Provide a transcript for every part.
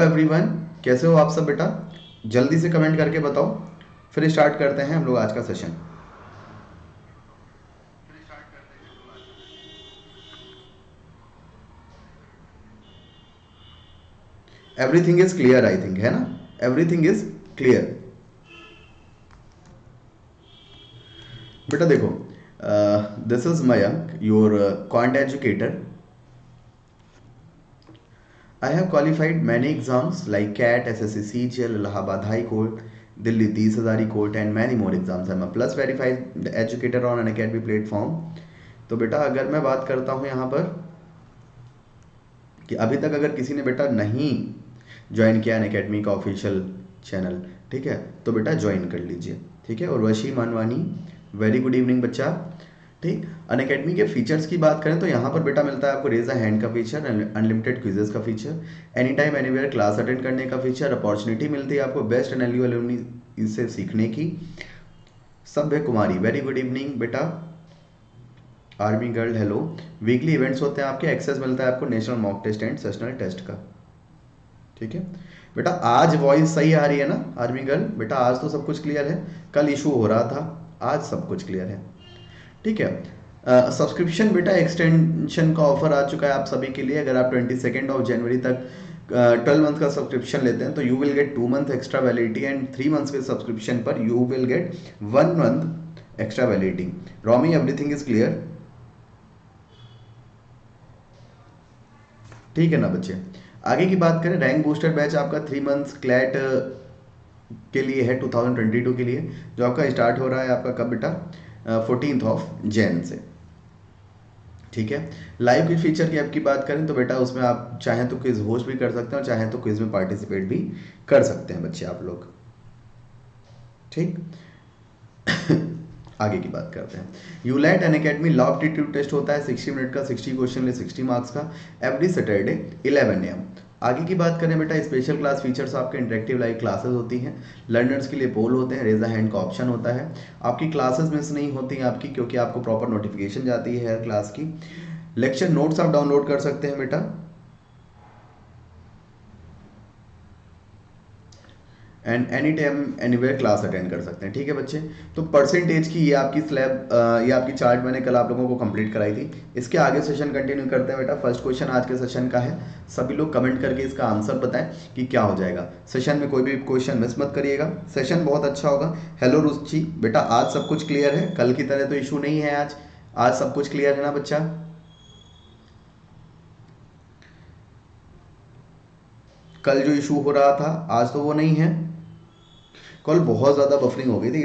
Everyone, कैसे हो आप सब बेटा? जल्दी से कमेंट करके बताओ, फिर स्टार्ट करते हैं हम लोग आज का session. Everything is clear, I think, है ना? Everything is clear. बेटा देखो, this is Mayank, your quant educator. I have qualified many exams like CAT, SSC, CGL, Allahabad high court, Delhi 30,000 court and many more exams. I am plus verified educator on Unacademy platform. तो बेटा अगर मैं बात करता हूँ यहाँ पर कि अभी तक अगर किसी ने बेटा नहीं ज्वाइन किया अन अकेडमी का ऑफिशियल चैनल, ठीक है, तो बेटा ज्वाइन कर लीजिए। ठीक है, और वशी मानवानी, वेरी गुड इवनिंग बच्चा। ठीक, अन अकेडमी के फीचर्स की बात करें तो यहाँ पर बेटा मिलता है आपको रेज अ हैंड का फीचर, अनलिमिटेड क्विजेस का feature, any time anywhere class attend करने का फीचर, अपॉर्चुनिटी मिलती है आपको बेस्ट एनएलयू एलुमनी इससे सीखने की। Sabhya Kumari, very good evening बेटा। Army girl, hello. Weekly events होते हैं आपके, एक्सेस मिलता है आपको national mock test and sessional test का। ठीक है बेटा, आज वॉइस सही आ रही है ना आर्मी गर्ल? बेटा आज तो सब कुछ क्लियर है, कल इशू हो रहा था, आज सब कुछ क्लियर है। ठीक है, सब्सक्रिप्शन बेटा एक्सटेंशन का ऑफर आ चुका है आप सभी के लिए। अगर आप 22 जनवरी तक 12 मंथ का सब्सक्रिप्शन लेते हैं तो you will get 2 month extra validity and 3 months के सब्सक्रिप्शन पर you will get 1 month extra validity. Romy, everything is clear? ठीक है ना बच्चे? आगे की बात करें, रैंक बूस्टर बैच आपका 3 मंथ्स क्लैट के लिए है 2022 के लिए, जो आपका स्टार्ट हो रहा है आपका कब बेटा? 14 से। ठीक है, लाइव की फीचर की आपकी बात करें तो बेटा उसमें आप चाहें तो क्विज होस्ट भी कर सकते हैं और चाहें तो क्विज में पार्टिसिपेट भी कर सकते हैं बच्चे आप लोग। ठीक, आगे की बात करते हैं। यूलैट an academy law aptitude test होता है 60 मिनट का, 60 क्वेश्चन ले 60 मार्क्स का, एवरी सैटरडे 11 AM। आगे की बात करें बेटा, स्पेशल क्लास फीचर्स आपके इंटरेक्टिव लाइव क्लासेस होती हैं, लर्नर्स के लिए पोल होते हैं, रेज अ हैंड का ऑप्शन होता है। आपकी क्लासेस मिस नहीं होती हैं आपकी, क्योंकि आपको प्रॉपर नोटिफिकेशन जाती है हर क्लास की। लेक्चर नोट्स आप डाउनलोड कर सकते हैं बेटा, and any time anywhere class attend कर सकते हैं। ठीक है बच्चे, तो परसेंटेज की ये आपकी स्लैब, ये आपकी चार्ट मैंने कल आप लोगों को कंप्लीट कराई थी। इसके आगे सेशन कंटिन्यू करते हैं बेटा। फर्स्ट क्वेश्चन आज के सेशन का है, सभी लोग कमेंट करके इसका आंसर बताएं कि क्या हो जाएगा। सेशन में कोई भी क्वेश्चन मिस मत करिएगा, सेशन बहुत अच्छा होगा। हेलो रुचि बेटा, आज सब कुछ क्लियर है? कल की तरह तो इशू नहीं है आज? आज सब कुछ क्लियर है ना बच्चा? कल जो इशू हो रहा था आज तो वो नहीं है? कल बहुत ज़्यादा बफरिंग हो गई थी,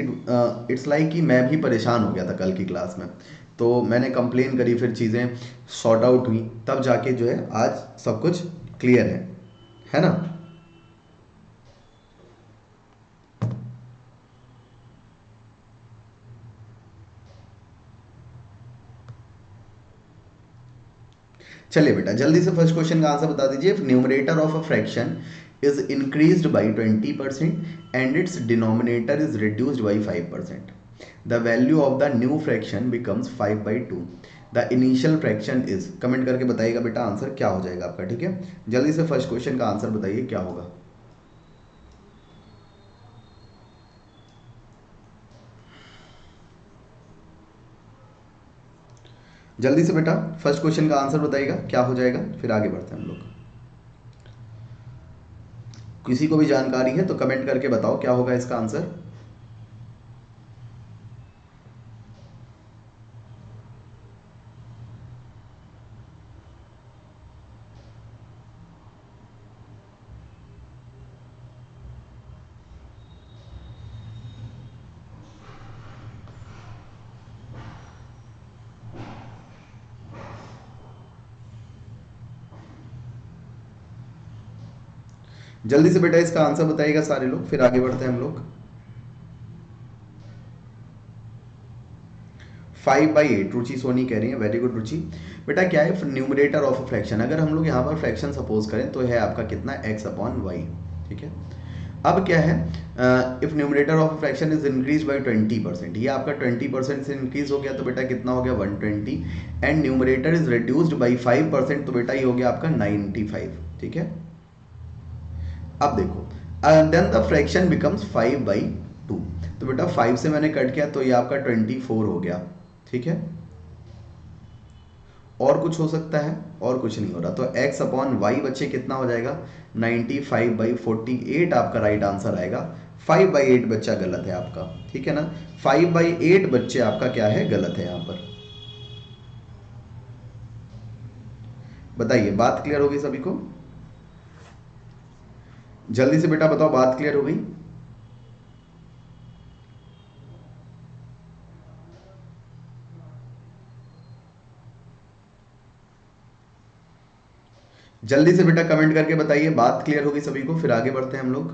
इट्स लाइक कि मैं भी परेशान हो गया था कल की क्लास में। तो मैंने कंप्लेन करी, फिर चीज़ें सॉर्ट आउट हुई, तब जाके जो है आज सब कुछ क्लियर है ना? चलिए बेटा जल्दी से फर्स्ट क्वेश्चन का आंसर बता दीजिए। Numerator of a fraction is increased by 20% and it's denominator is reduced by 5%, the value of the new fraction becomes 5/2, the initial fraction is. Comment करके बताइएगा बेटा आंसर क्या हो जाएगा आपका। ठीक है, जल्दी से फर्स्ट क्वेश्चन का आंसर बताइए क्या होगा। जल्दी से बेटा फर्स्ट क्वेश्चन का आंसर बताइएगा क्या हो जाएगा, फिर आगे बढ़ते हैं हम लोग। किसी को भी जानकारी है तो कमेंट करके बताओ क्या होगा इसका आंसर। जल्दी से बेटा इसका आंसर बताइएगा सारे लोग, फिर आगे बढ़ते हैं हम लोग। 5/8 रुचि सोनी कह रही है, वेरी गुड रुचि। बेटा क्या है न्यूमरेटर ऑफ फ्रैक्शन, अगर हम लोग यहाँ पर फ्रैक्शन सपोज करें तो है आपका कितना, x/y। ठीक है, अब क्या है, if numerator of fraction is increase by 20%, ये आपका 20% से इंक्रीज हो गया तो बेटा कितना हो गया 120, and numerator is reduced by 5%, तो बेटा ये हो गया आपका 95। ठीक है, अब देखो, देन द फ्रैक्शन बिकम्स 5/2। तो बेटा 5 से मैंने कट किया तो ये आपका 24 हो गया, ठीक है। और कुछ हो सकता है? और कुछ नहीं हो रहा, तो x अपॉन वाई बच्चे कितना हो जाएगा? 95/48 आपका राइट आंसर आएगा। 5/8 बच्चा गलत है आपका, ठीक है ना। 5/8 बच्चे आपका क्या है, गलत है यहाँ पर। बताइए, बात क्लियर होगी सभी को? जल्दी से बेटा बताओ, बात क्लियर हो गई? जल्दी से बेटा कमेंट करके बताइए, बात क्लियर होगी सभी को, फिर आगे बढ़ते हैं हम लोग।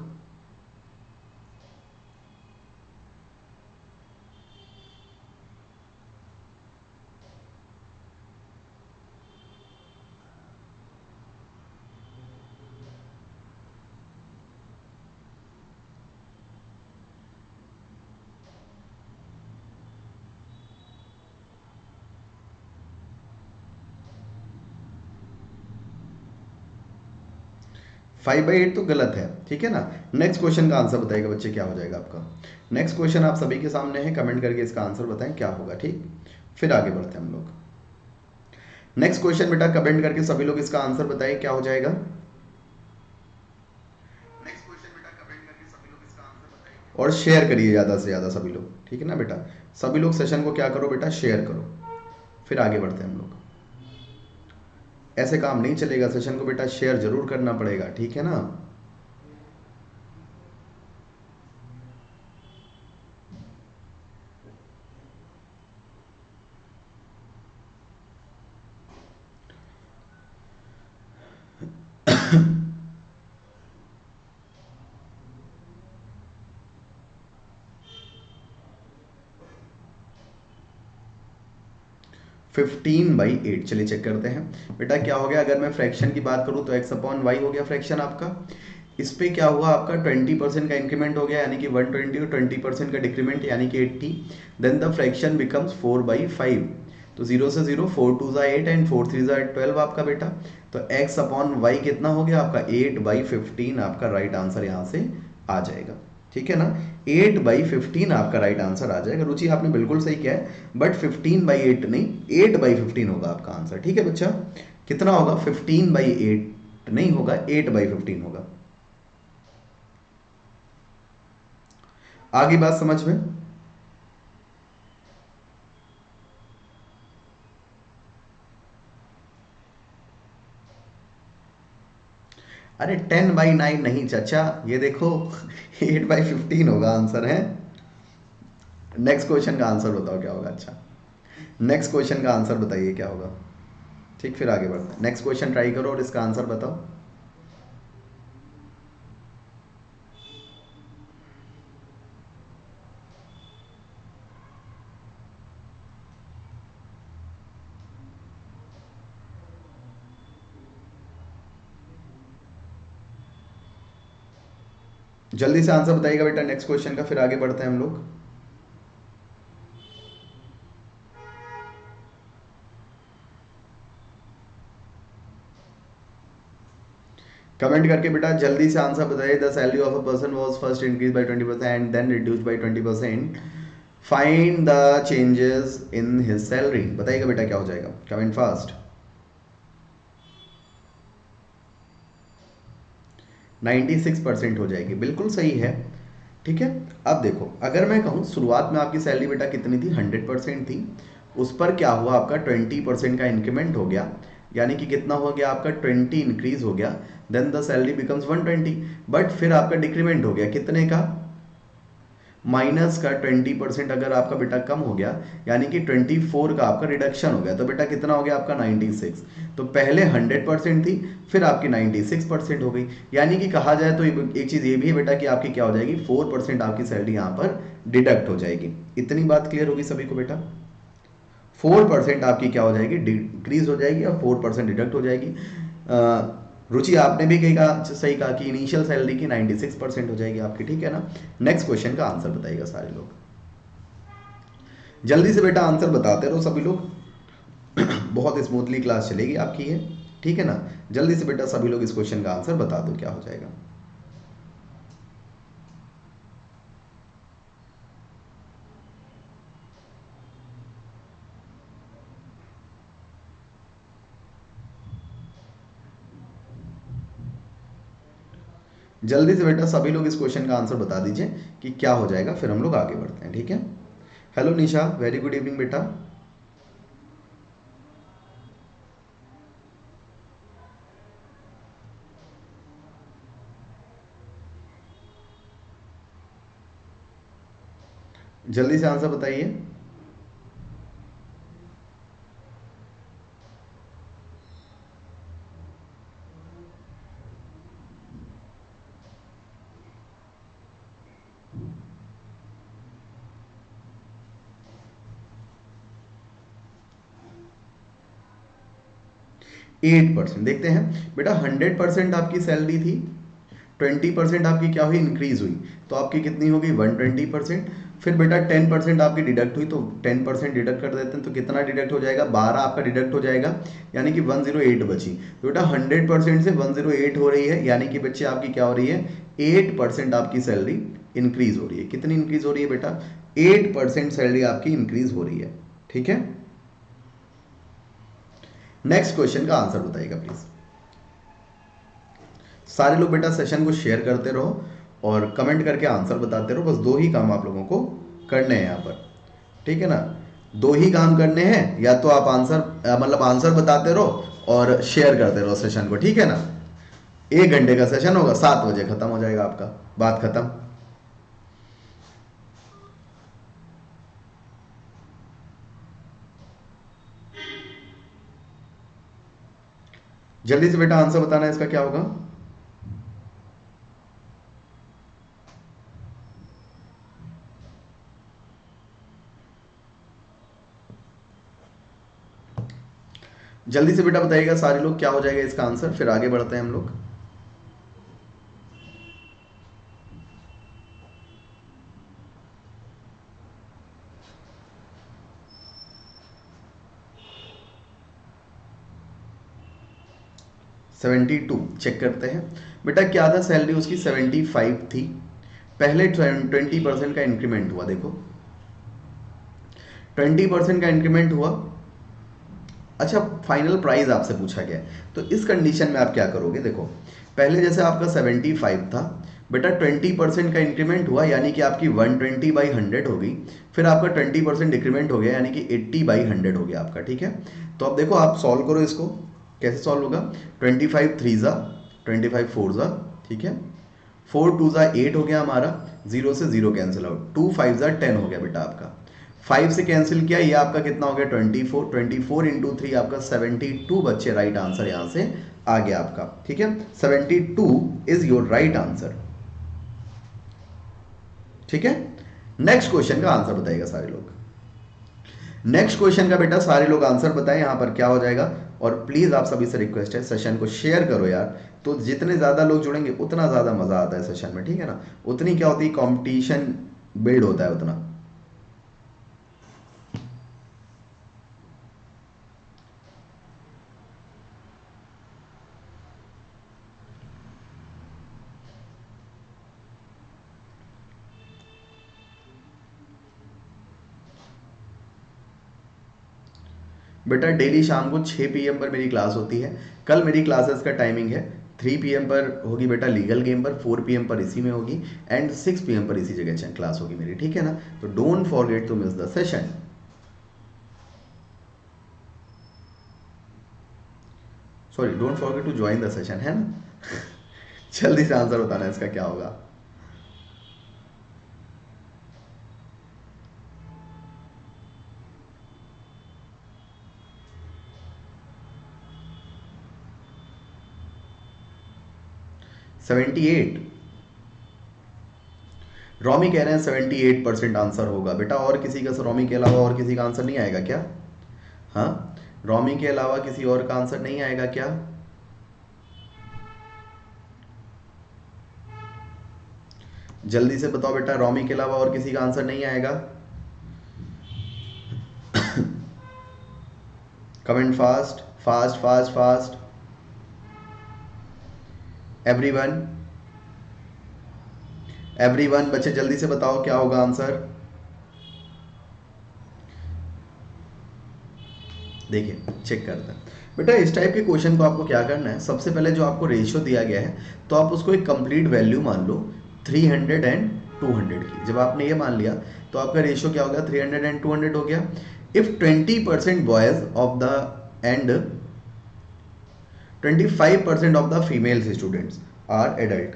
5/8 तो गलत है, ठीक है ना। नेक्स्ट क्वेश्चन का आंसर बताइएगा बच्चे, क्या हो जाएगा आपका। नेक्स्ट क्वेश्चन आप सभी के सामने है, कमेंट करके इसका आंसर बताएं क्या होगा, ठीक। फिर आगे बढ़ते हैं हम लोग। नेक्स्ट क्वेश्चन बेटा कमेंट करके सभी लोग इसका आंसर बताइए क्या हो जाएगा। नेक्स्ट क्वेश्चन बेटा कमेंट करके सभी लोग इसका आंसर बताइए और शेयर करिए ज़्यादा से ज़्यादा सभी लोग, ठीक है ना बेटा। सभी लोग सेशन को क्या करो बेटा, शेयर करो। फिर आगे बढ़ते हैं हम लोग। ऐसे काम नहीं चलेगा, सेशन को बेटा शेयर जरूर करना पड़ेगा, ठीक है ना। फिफ्टीन बाई एट, चलिए चेक करते हैं बेटा क्या हो गया। अगर मैं फ्रैक्शन की बात करूं तो x अपॉन वाई हो गया फ्रैक्शन आपका। इस पे क्या हुआ आपका 20% का इंक्रीमेंट हो गया, यानी कि 120, और 20% का डिक्रीमेंट यानी कि 80। Then the fraction becomes 4/5। तो 0 से 0, 4 2 8 एंड 4 3 12 आपका बेटा। तो x अपॉन वाई कितना हो गया आपका, 8/15 आपका राइट आंसर यहाँ से आ जाएगा, ठीक है ना। 8/15 आपका राइट आंसर आ जाएगा। रुचि आपने बिल्कुल सही किया है, बट 15/8 नहीं, 8/15 होगा आपका आंसर, ठीक है बच्चा। कितना होगा, 15/8 नहीं होगा, 8/15 होगा। आगे बात समझ में? अरे 10/9 नहीं चाचा, ये देखो 8/15 होगा आंसर है। नेक्स्ट क्वेश्चन का आंसर बताओ क्या होगा। अच्छा, नेक्स्ट क्वेश्चन का आंसर बताइए क्या होगा, ठीक। फिर आगे बढ़ते हैं, नेक्स्ट क्वेश्चन ट्राई करो और इसका आंसर बताओ। जल्दी से आंसर बताइएगा बेटा नेक्स्ट क्वेश्चन का, फिर आगे बढ़ते हैं हम लोग। कमेंट करके बेटा जल्दी से आंसर बताइए। The salary of a person was first increase by 20% and then reduced by 20%। Find the changes in his salary. बताइएगा बेटा क्या हो जाएगा, कमेंट फास्ट। 96% हो जाएगी, बिल्कुल सही है, ठीक है। अब देखो, अगर मैं कहूँ शुरुआत में आपकी सैलरी बेटा कितनी थी, 100% थी। उस पर क्या हुआ आपका 20% का इंक्रीमेंट हो गया, यानी कि कितना हो गया आपका 20 इंक्रीज हो गया। Then the salary becomes 120, but फिर आपका डिक्रीमेंट हो गया कितने का, माइनस का 20%। अगर आपका बेटा कम हो गया यानी कि 24 का आपका रिडक्शन हो गया, तो बेटा कितना हो गया आपका 96। तो पहले 100% थी, फिर आपकी 96% हो गई। यानी कि कहा जाए तो एक चीज़ ये भी है बेटा कि आपकी क्या हो जाएगी, 4% आपकी सैलरी यहाँ पर डिडक्ट हो जाएगी। इतनी बात क्लियर होगी सभी को बेटा। 4% आपकी क्या हो जाएगी, डिक्रीज हो जाएगी, और 4% डिडक्ट हो जाएगी। रुचि आपने भी कही कहा, सही कहा कि इनिशियल सैलरी की 96% हो जाएगी आपकी, ठीक है ना। नेक्स्ट क्वेश्चन का आंसर बताइएगा सारे लोग, जल्दी से बेटा आंसर बताते रहो सभी लोग। बहुत स्मूथली क्लास चलेगी आपकी ये, ठीक है ना। जल्दी से बेटा सभी लोग इस क्वेश्चन का आंसर बता दो क्या हो जाएगा। जल्दी से बेटा सभी लोग इस क्वेश्चन का आंसर बता दीजिए कि क्या हो जाएगा, फिर हम लोग आगे बढ़ते हैं, ठीक है। हेलो निशा, वेरी गुड इवनिंग बेटा। जल्दी से आंसर बताइए। एट परसेंट देखते हैं बेटा। 100% आपकी सैलरी थी, 20% आपकी क्या हुई, इंक्रीज हुई, तो आपकी कितनी होगी 120%। फिर बेटा 10% आपकी डिडक्ट हुई, तो 10% डिडक्ट कर देते हैं, तो कितना डिडक्ट हो जाएगा, 12 आपका डिडक्ट हो जाएगा, यानी कि 108 बची। तो बेटा 100% से 108 हो रही है, यानी कि बच्चे आपकी क्या हो रही है, 8% आपकी सैलरी इंक्रीज हो रही है। कितनी इंक्रीज हो रही है बेटा, 8% सैलरी आपकी इंक्रीज हो रही है, ठीक है। नेक्स्ट क्वेश्चन का आंसर बताइएगा प्लीज। सारे लोग बेटा सेशन को शेयर करते रहो और कमेंट करके आंसर बताते रहो। बस दो ही काम आप लोगों को करने हैं यहाँ पर, ठीक है ना। दो ही काम करने हैं, या तो आप आंसर मतलब आंसर बताते रहो और शेयर करते रहो सेशन को, ठीक है ना। 1 घंटे का सेशन होगा, 7 बजे खत्म हो जाएगा आपका, बात खत्म। जल्दी से बेटा आंसर बताना है, इसका क्या होगा। जल्दी से बेटा बताइएगा सारे लोग, क्या हो जाएगा इसका आंसर, फिर आगे बढ़ते हैं हम लोग। सेवेंटी टू चेक करते हैं। बेटा क्या था, सैलरी उसकी 75 थी, पहले 20% का इंक्रीमेंट हुआ, देखो 20% का इंक्रीमेंट हुआ। अच्छा, फाइनल प्राइस आपसे पूछा गया है, तो इस कंडीशन में आप क्या करोगे, देखो पहले जैसे आपका 75 था बेटा, 20% का इंक्रीमेंट हुआ, यानी कि आपकी 120/100 हो गई। फिर आपका 20% इंक्रीमेंट हो गया, यानी कि 80/100 हो गया आपका, ठीक है। तो अब देखो आप सॉल्व करो इसको, कैसे सॉल्व होगा। 25 3 ज़ा, 25 4 ज़ा, ठीक है। 4 2 ज़ा 8 हो गया हमारा, जीरो से जीरो कैंसिल आउट, 2 5 ज़ा 10 हो गया बेटा आपका। 5 से कैंसिल किया, ये आपका कितना हो गया 24, 24 इंटू 3 आपका 72 बच्चे, राइट आंसर यहाँ से आ गया आपका, ठीक है। 72 इज योर राइट आंसर, ठीक है। नेक्स्ट क्वेश्चन का आंसर बताइएगा सारे लोग। नेक्स्ट क्वेश्चन का बेटा सारे लोग आंसर बताएं, यहां पर क्या हो जाएगा। और प्लीज आप सभी से रिक्वेस्ट है, सेशन को शेयर करो यार, तो जितने ज्यादा लोग जुड़ेंगे उतना ज्यादा मजा आता है सेशन में, ठीक है ना। उतनी क्या होती है, कंपटीशन बिल्ड होता है उतना। बेटा डेली शाम को 6 PM पर मेरी क्लास होती है। कल मेरी क्लासेस का टाइमिंग है, 3 PM पर होगी बेटा लीगल गेम पर, 4 PM पर इसी में होगी, एंड 6 PM पर इसी जगह क्लास होगी मेरी, ठीक है ना। तो don't forget to miss the session. Sorry, don't forget to join the session, है ना। जल्दी से आंसर बताना है इसका क्या होगा। 78। रॉमी कह रहे हैं 78% आंसर होगा बेटा, और किसी का, रॉमी के अलावा और किसी का आंसर नहीं आएगा क्या। हाँ, रॉमी के अलावा किसी और का आंसर नहीं आएगा क्या। जल्दी से बताओ बेटा, रॉमी के अलावा और किसी का आंसर नहीं आएगा। Comment fast fast fast fast, everyone, everyone बच्चे जल्दी से बताओ क्या होगा आंसर। देखिए चेक करते हैं बेटा। इस टाइप के क्वेश्चन को आपको क्या करना है, सबसे पहले जो आपको रेशियो दिया गया है तो आप उसको एक कंप्लीट वैल्यू मान लो 300 एंड 200 की। जब आपने ये मान लिया तो आपका रेशियो क्या हो गया, 300 एंड 200 हो गया। If 20% boys of the and 25% of the females students are adult,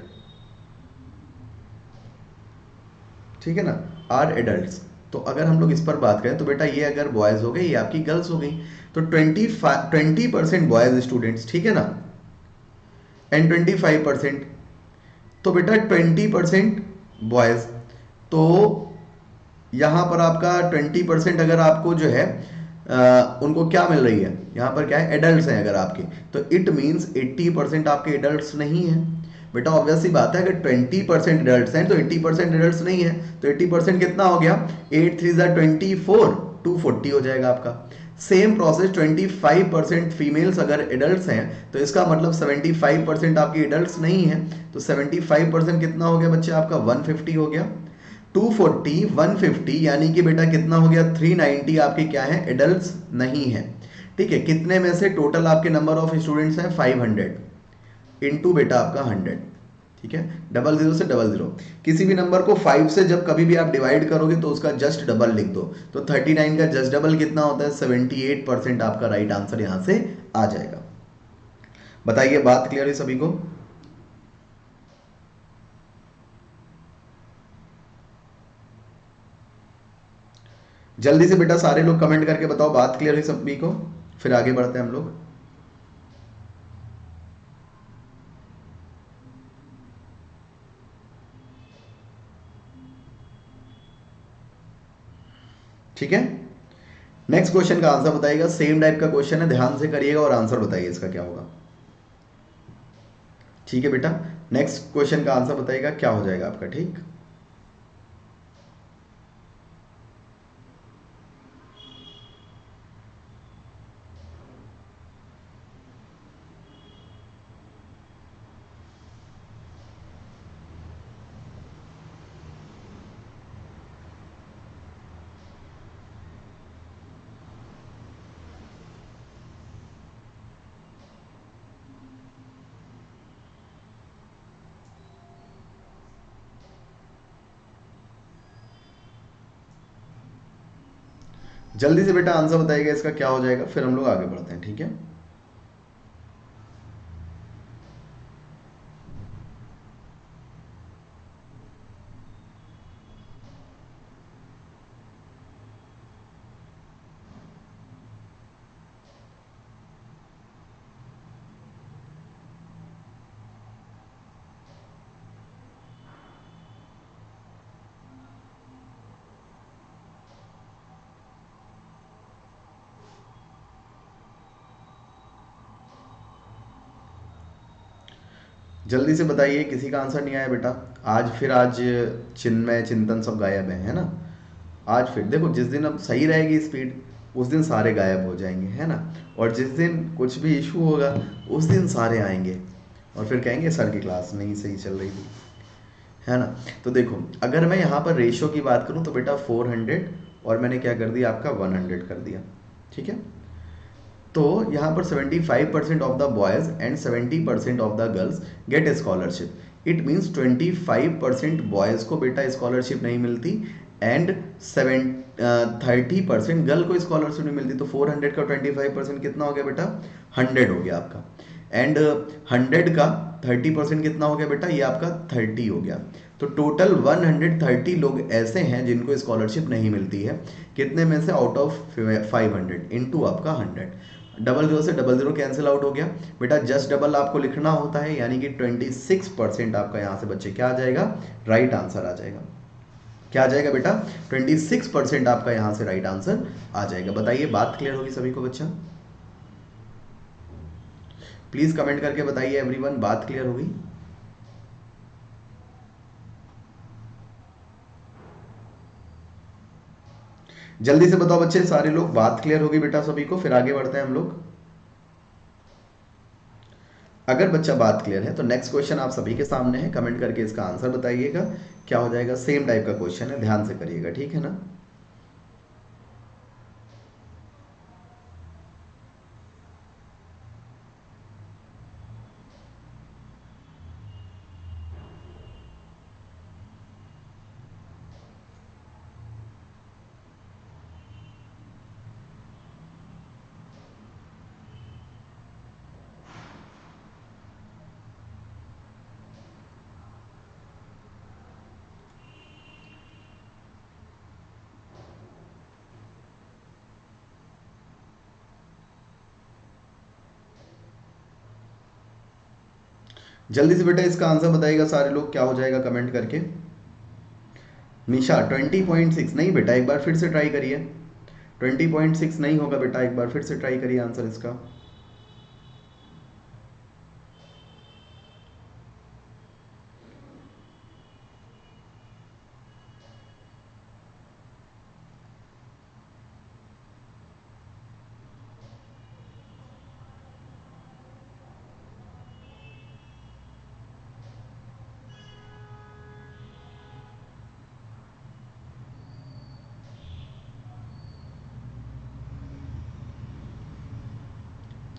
ठीक है ना, आर एडल्ट। तो अगर हम लोग इस पर बात करें तो बेटा ये अगर बॉयज हो गए, ये आपकी गर्ल्स हो गई। तो 20% बॉयज स्टूडेंट्स, ठीक है ना, एंड 25%, तो बेटा 20% बॉयज। तो यहाँ पर आपका 20% अगर आपको जो है उनको क्या मिल रही है, यहाँ पर क्या है, एडल्ट हैं अगर आपके, तो इट मीन्स 80% आपके एडल्ट नहीं है। बेटा ऑब्वियस सी बात है, अगर 20% एडल्ट हैं तो 80% एडल्ट नहीं है, तो 80% कितना हो गया, 8 3 24, 240 हो जाएगा आपका। सेम प्रोसेस 25% फीमेल्स अगर एडल्ट हैं तो इसका मतलब 75% आपकी एडल्ट नहीं है, तो 75% कितना हो गया बच्चे आपका, 150 हो गया। 240 150 यानी कि बेटा कितना हो गया, 390 आपके क्या है, एडल्ट्स नहीं है। ठीक है, कितने में से टोटल आपके नंबर ऑफ स्टूडेंट्स हैं 500 इनटू बेटा आपका 100, ठीक है, 00 से 00। किसी भी नंबर को 5 से जब कभी भी आप डिवाइड करोगे तो उसका जस्ट डबल लिख दो, तो 39 का जस्ट डबल कितना होता है, 78% आपका राइट आंसर यहां से आ जाएगा। बताइए बात क्लियर है सभी को? जल्दी से बेटा सारे लोग कमेंट करके बताओ बात क्लियर है सभी को, फिर आगे बढ़ते हैं हम लोग। ठीक है, नेक्स्ट क्वेश्चन का आंसर बताइएगा। सेम टाइप का क्वेश्चन है, ध्यान से करिएगा और आंसर बताइए इसका क्या होगा। ठीक है बेटा, नेक्स्ट क्वेश्चन का आंसर बताइएगा क्या हो जाएगा आपका। ठीक, जल्दी से बेटा आंसर बताइएगा इसका क्या हो जाएगा, फिर हम लोग आगे बढ़ते हैं। ठीक है, जल्दी से बताइए, किसी का आंसर नहीं आया बेटा? आज फिर आज चिन्मय चिंतन सब गायब है ना? आज फिर देखो, जिस दिन अब सही रहेगी स्पीड उस दिन सारे गायब हो जाएंगे, है ना, और जिस दिन कुछ भी इशू होगा उस दिन सारे आएंगे और फिर कहेंगे सर की क्लास नहीं सही चल रही थी, है ना। तो देखो, अगर मैं यहाँ पर रेशियो की बात करूँ तो बेटा 400 और मैंने क्या कर दिया आपका 100 कर दिया, ठीक है। तो यहाँ पर 75% of the boys and 70% of the girls gate scholarship. It means 25% boys को बेटा स्कॉलरशिप नहीं मिलती एंड 30% गर्ल को स्कॉलरशिप नहीं मिलती। तो 400 का 25% कितना हो गया बेटा, 100 हो गया आपका। एंड 100 का 30% कितना हो गया बेटा, ये आपका 30 हो गया। तो टोटल 130 लोग ऐसे हैं जिनको स्कॉलरशिप नहीं मिलती है। कितने में से, आउट ऑफ 500 इंटू आपका 100। 00 से 00 कैंसिल आउट हो गया बेटा, जस्ट डबल आपको लिखना होता है, यानी कि 26% आपका यहाँ से बच्चे क्या आ जाएगा, राइट आंसर आ जाएगा। क्या आ जाएगा बेटा, 26% आपका यहाँ से राइट आंसर आ जाएगा। बताइए बात क्लियर होगी सभी को बच्चा? प्लीज कमेंट करके बताइए एवरीवन, बात क्लियर होगी? जल्दी से बताओ बच्चे सारे लोग, बात क्लियर होगी बेटा सभी को, फिर आगे बढ़ते हैं हम लोग। अगर बच्चा बात क्लियर है तो नेक्स्ट क्वेश्चन आप सभी के सामने है, कमेंट करके इसका आंसर बताइएगा क्या हो जाएगा। सेम टाइप का क्वेश्चन है, ध्यान से करिएगा, ठीक है ना। जल्दी से बेटा इसका आंसर बताइएगा सारे लोग, क्या हो जाएगा कमेंट करके। निशा 20.6 नहीं बेटा, एक बार फिर से ट्राई करिए। 20.6 नहीं होगा बेटा, एक बार फिर से ट्राई करिए आंसर इसका।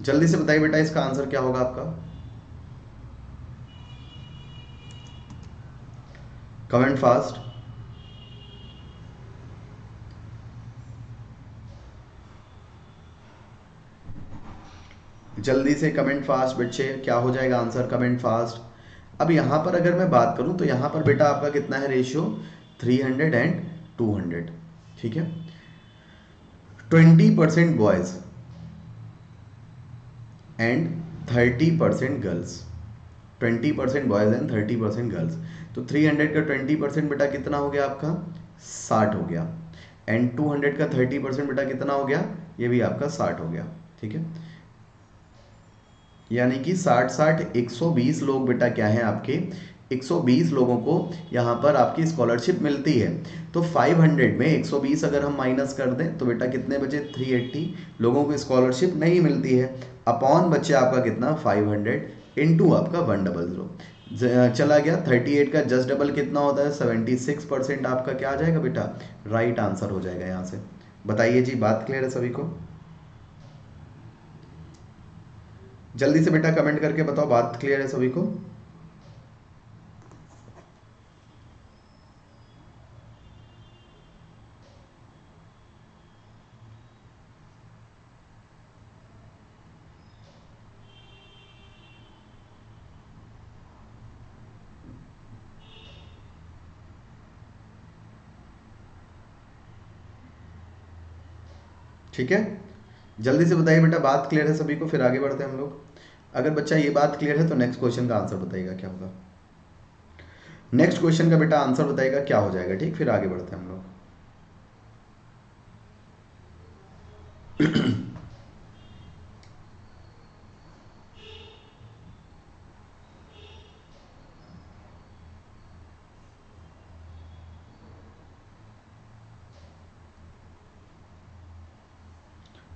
जल्दी से बताइए बेटा इसका आंसर क्या होगा आपका, कमेंट फास्ट। जल्दी से कमेंट फास्ट बच्चे, क्या हो जाएगा आंसर, कमेंट फास्ट। अब यहाँ पर अगर मैं बात करूँ तो यहाँ पर बेटा आपका कितना है रेशियो, 300 एंड 200, ठीक है। 20% boys and 30% girls, 20% boys and 30% girls. तो 300 का 20% बेटा कितना हो गया आपका, 60 हो गया। एंड 200 का 30% बेटा कितना हो गया, ये भी आपका 60 हो गया, ठीक है। यानी कि 60-60 120 लोग बेटा क्या है आपके, 120 लोगों को यहाँ पर आपकी स्कॉलरशिप मिलती है। तो 500 में 120 अगर हम माइनस कर दें तो बेटा कितने बचे, 380 लोगों को स्कॉलरशिप नहीं मिलती है। अपॉन बच्चे आपका कितना, 500 इंटू आपका 100 चला गया। 38 का जस्ट डबल कितना होता है, 76% आपका क्या आ जाएगा बेटा, राइट आंसर हो जाएगा यहाँ से। बताइए जी, बात क्लियर है सभी को। जल्दी से बेटा कमेंट करके बताओ, बात क्लियर है सभी को। ठीक है, जल्दी से बताइए बेटा, बात क्लियर है सभी को, फिर आगे बढ़ते हैं हम लोग। अगर बच्चा ये बात क्लियर है तो नेक्स्ट क्वेश्चन का आंसर बताइएगा क्या होगा। नेक्स्ट क्वेश्चन का बेटा आंसर बताइएगा क्या हो जाएगा, ठीक, फिर आगे बढ़ते हैं हम लोग।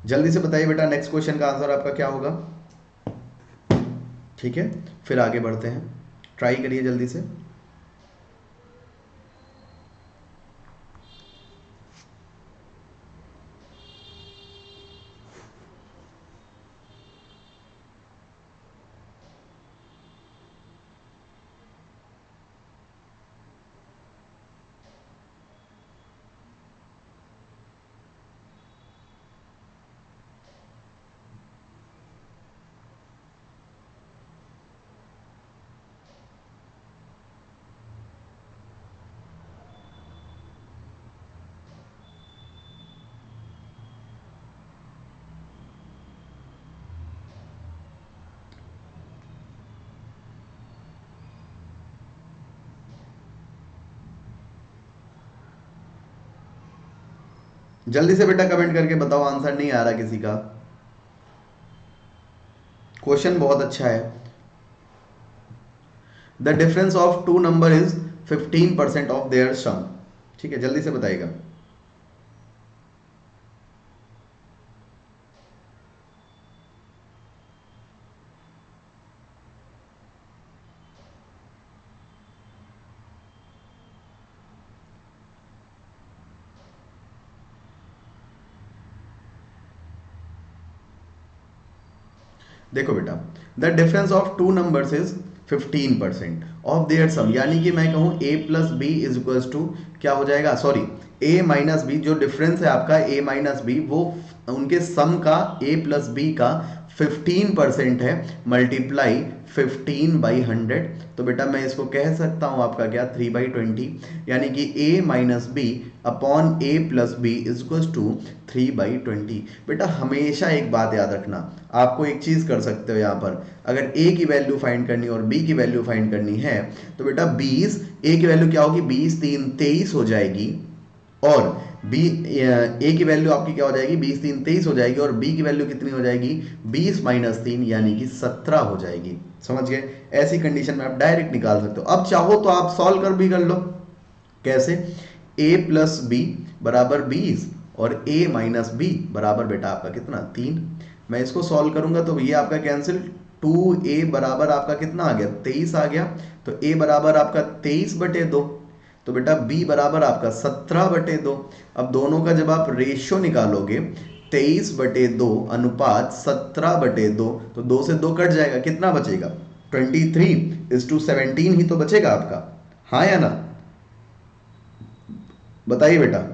जल्दी से बताइए बेटा नेक्स्ट क्वेश्चन का आंसर आपका क्या होगा, ठीक है, फिर आगे बढ़ते हैं। ट्राई करिए जल्दी से। जल्दी से बेटा कमेंट करके बताओ, आंसर नहीं आ रहा किसी का। क्वेश्चन बहुत अच्छा है। The difference of two number is 15% of their sum, ठीक है, जल्दी से बताइएगा। देखो बेटा, the difference of two numbers is 15% of their sum, यानी कि मैं कहूं a plus B is equals to क्या हो जाएगा, सॉरी a माइनस बी, जो डिफरेंस है आपका a माइनस बी, वो उनके सम का a प्लस बी का 15% है, मल्टीप्लाई 15/100, तो बेटा मैं इसको कह सकता हूं आपका क्या 3/20, यानी कि a minus B upon a plus B is equal to 3/20। बेटा हमेशा एक बात याद रखना, आपको एक चीज कर सकते हो यहाँ पर, अगर a की वैल्यू फाइंड करनी और b की वैल्यू फाइंड करनी है तो बेटा 20, a की वैल्यू क्या होगी, 20 3 23 हो जाएगी, और बी ए की वैल्यू आपकी क्या हो जाएगी, 20 3 23 हो जाएगी, और बी की वैल्यू कितनी हो जाएगी, 20 माइनस 3 यानी कि 17 हो जाएगी। समझ गए? ऐसी कंडीशन में आप डायरेक्ट निकाल सकते हो। अब चाहो तो आप सॉल्व कर भी कर लो। कैसे? a प्लस बी बराबर 20 और a माइनस बी बराबर बेटा आपका कितना 3। मैं इसको सॉल्व करूंगा तो ये आपका कैंसिल, 2a बराबर आपका कितना आ गया 23 आ गया, तो a बराबर आपका 23/2, तो बेटा b बराबर आपका 17/2। अब दोनों का जब आप रेशियो निकालोगे 23/2 अनुपात 17/2, तो 2 से 2 कट जाएगा, कितना बचेगा 23:17 ही तो बचेगा आपका, हाँ या ना? बताइए बेटा।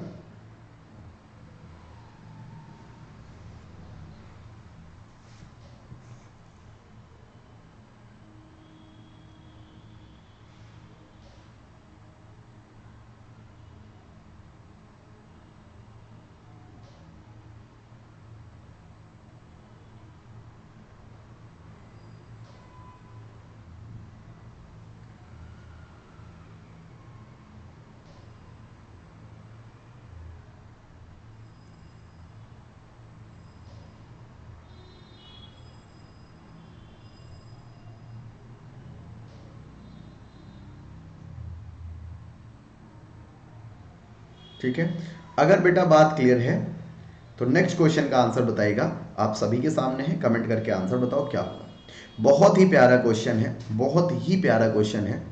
ठीक है, अगर बेटा बात क्लियर है तो नेक्स्ट क्वेश्चन का आंसर बताइएगा, आप सभी के सामने है, कमेंट करके आंसर बताओ क्या होगा। बहुत ही प्यारा क्वेश्चन है, बहुत ही प्यारा क्वेश्चन है,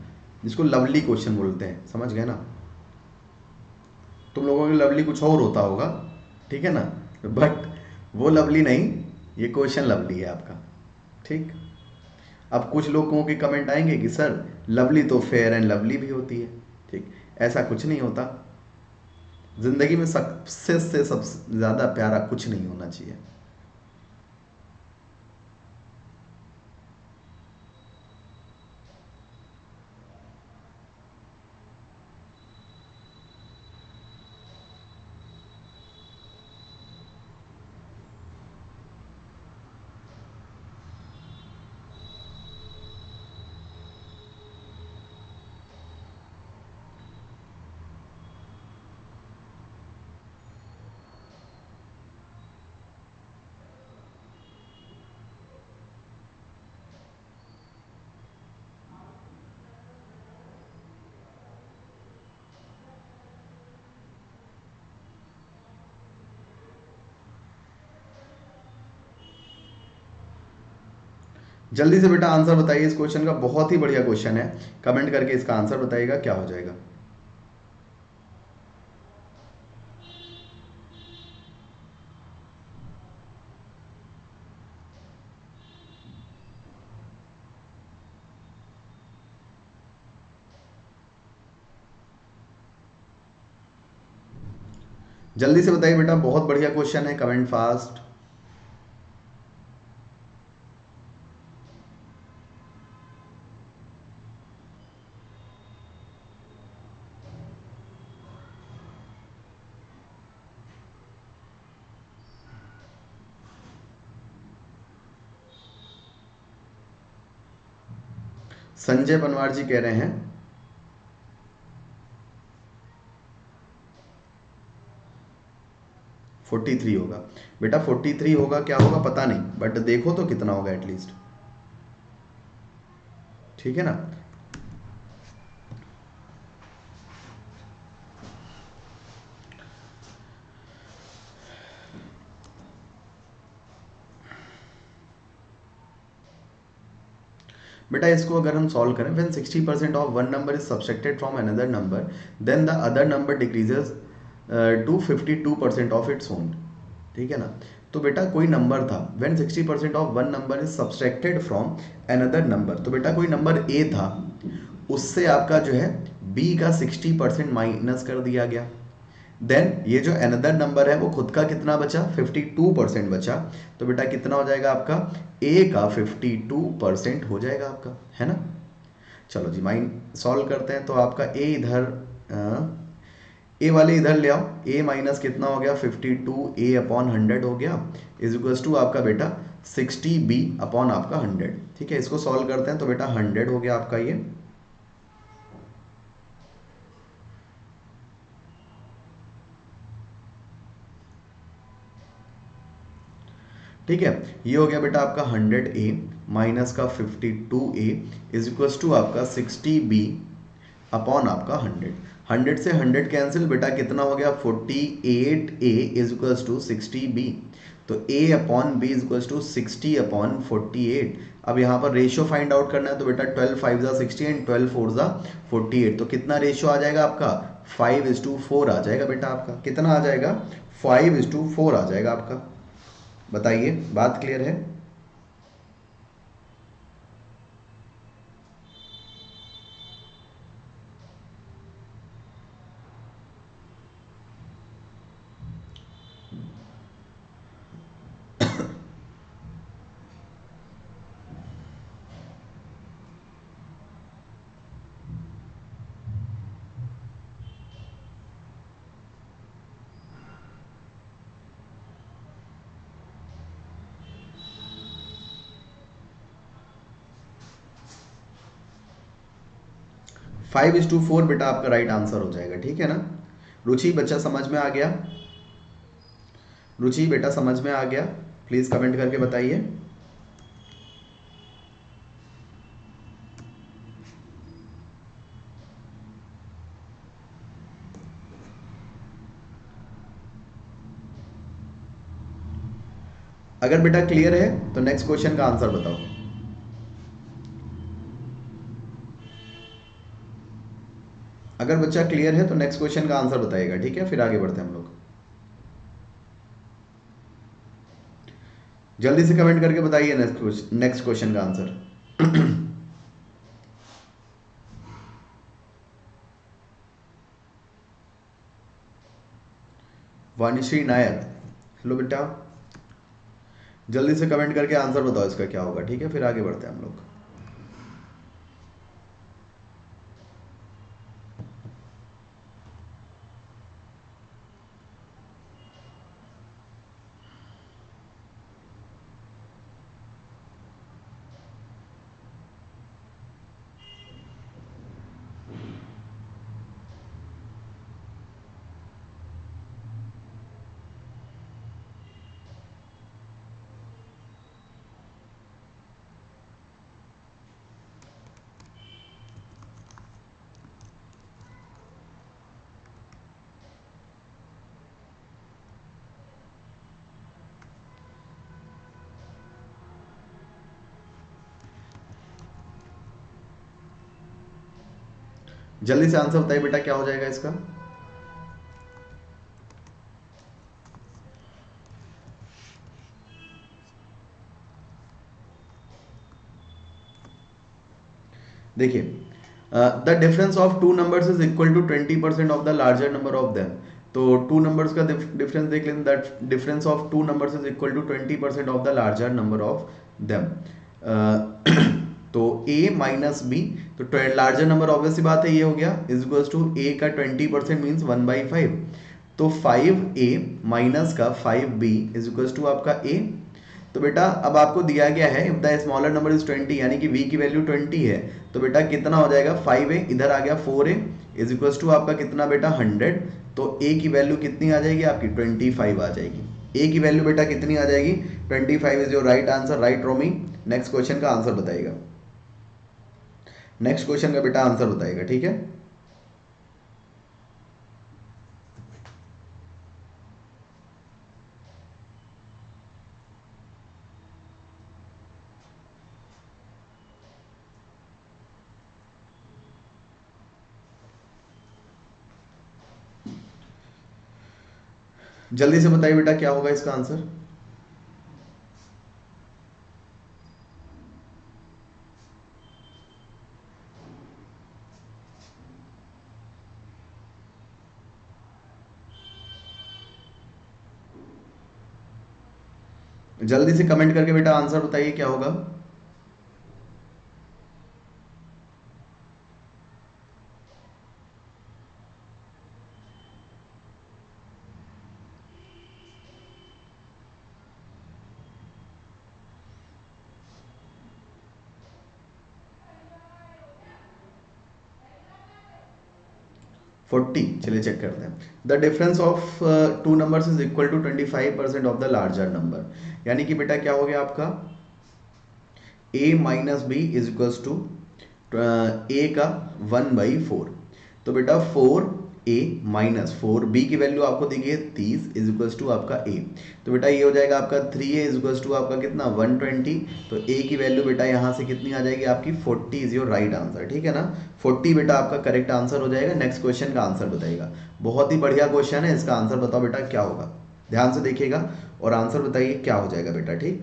जिसको लवली क्वेश्चन बोलते हैं, समझ गए ना? तुम लोगों के लवली कुछ और होता होगा, ठीक है ना, बट वो लवली नहीं, ये क्वेश्चन लवली है आपका। ठीक, अब कुछ लोगों के कमेंट आएंगे कि सर लवली तो फेयर एंड लवली भी होती है। ठीक, ऐसा कुछ नहीं होता, जिंदगी में सक्सेस से सबसे ज्यादा प्यारा कुछ नहीं होना चाहिए। जल्दी से बेटा आंसर बताइए इस क्वेश्चन का, बहुत ही बढ़िया क्वेश्चन है, कमेंट करके इसका आंसर बताइएगा क्या हो जाएगा। जल्दी से बताइए बेटा, बहुत बढ़िया क्वेश्चन है, कमेंट फास्ट। संजय पनवार जी कह रहे हैं 43 होगा। बेटा 43 होगा, क्या होगा पता नहीं, बट देखो तो कितना होगा एटलीस्ट। ठीक है ना? बेटा इसको अगर हम सॉल्व करें, when 60% of one number is subtracted from another number, then the other number decreases to 52% of its own. ठीक है ना? तो बेटा कोई नंबर था, when 60% of one number is subtracted from another number, तो बेटा कोई नंबर ए था, उससे आपका जो है बी का 60% माइनस कर दिया गया, देन ये जो अनदर नंबर है वो खुद का कितना बचा, 52% बचा। तो बेटा कितना हो जाएगा आपका, ए का 52% हो जाएगा आपका, है ना। चलो जी माइंड सॉल्व करते हैं। तो आपका ए इधर, ए वाले इधर ले आओ। ए माइनस कितना हो गया, 52 A/100 हो गया, इज इक्वल्स टू आपका बेटा 60B/, आपका 100। ठीक है, इसको सॉल्व करते हैं। तो बेटा 100 हो गया आपका ये। ठीक है, ये हो गया बेटा आपका 100A माइनस का 52A इज इक्वल्स टू आपका 60B/, आपका 100। 100 से 100 कैंसिल, बेटा कितना हो गया, 48A is equals to 60B। तो A/B इज इक्वल्स टू 60/48। अब यहाँ पर रेशियो फाइंड आउट करना है। तो बेटा 12 5 जा 60 एंड 12 4 जा 48। तो कितना रेशियो आ जाएगा आपका, 5:4 आ जाएगा बेटा आपका। कितना आ जाएगा, 5:4 आ जाएगा आपका। बताइए, बात क्लियर है। 5:4 बेटा आपका राइट आंसर हो जाएगा। ठीक है ना। रुचि बच्चा समझ में आ गया, रुचि बेटा समझ में आ गया, प्लीज कमेंट करके बताइए। अगर बेटा क्लियर है तो नेक्स्ट क्वेश्चन का आंसर बताओ। अगर बच्चा क्लियर है तो नेक्स्ट क्वेश्चन का आंसर बताइएगा। ठीक है, फिर आगे बढ़ते हैं हम लोग। जल्दी से कमेंट करके बताइए नेक्स्ट क्वेश्चन का आंसर। वाणिश्री नायर, हेलो बेटा, जल्दी से कमेंट करके आंसर बताओ इसका क्या होगा। ठीक है, फिर आगे बढ़ते हैं हम लोग। जल्दी से आंसर बताइए बेटा, क्या हो जाएगा इसका। देखिए, the difference of two numbers is equal to 20% of the larger number of them. तो टू नंबर्स का डिफरेंस देख लें। That difference of two numbers is equal to 20% of the larger number of them. तो a minus B, तो larger number obvious सी बात है ये हो गया, इज इक्वल टू a का 20% मीन्स 1/5। तो 5a माइनस का 5b इज इक्वल टू आपका a। तो बेटा अब आपको दिया गया है if the smaller number is 20, यानी कि v की वैल्यू 20 है। तो बेटा कितना हो जाएगा, 5a इधर आ गया 4a इज इक्वल टू आपका कितना बेटा 100। तो a की वैल्यू कितनी आ जाएगी आपकी, 25 आ जाएगी। a की वैल्यू बेटा कितनी आ जाएगी, 25 is your right answer. Right Romi, next question का आंसर बताइएगा। नेक्स्ट क्वेश्चन का बेटा आंसर बताइएगा। ठीक है, जल्दी से बताइए बेटा क्या होगा इसका आंसर। जल्दी से कमेंट करके बेटा आंसर बताइए क्या होगा। 40, चलिए चेक करते हैं। The difference of two numbers is equal to 25% of the larger number. यानी कि बेटा क्या हो गया आपका, a minus B is equals to A का 1/4। तो बेटा 4a माइनस 4b की वैल्यू आपको दी गई है 30 इज इक्वल्स टू आपका a। तो बेटा ये हो जाएगा आपका 3a इज इक्वल्स टू आपका कितना 120। तो a की वैल्यू बेटा यहाँ से कितनी आ जाएगी आपकी 40 इज योर राइट आंसर, ठीक है ना। 40 बेटा आपका करेक्ट आंसर हो जाएगा। नेक्स्ट क्वेश्चन का आंसर बताइएगा। बहुत ही बढ़िया क्वेश्चन है, इसका आंसर बताओ बेटा क्या होगा। ध्यान से देखिएगा और आंसर बताइए क्या हो जाएगा बेटा, ठीक।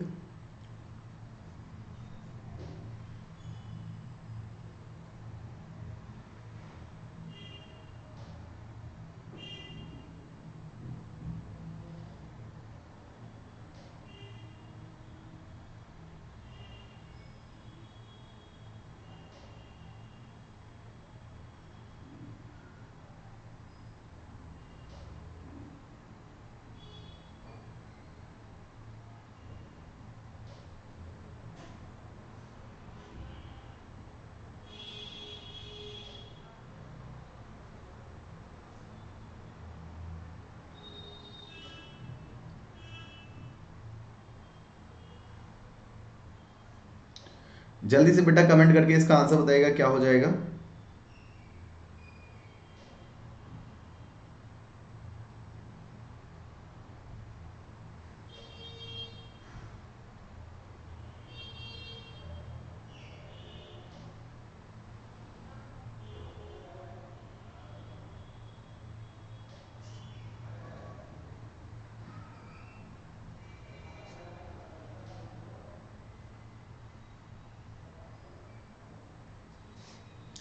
जल्दी से बेटा कमेंट करके इसका आंसर बताइएगा क्या हो जाएगा।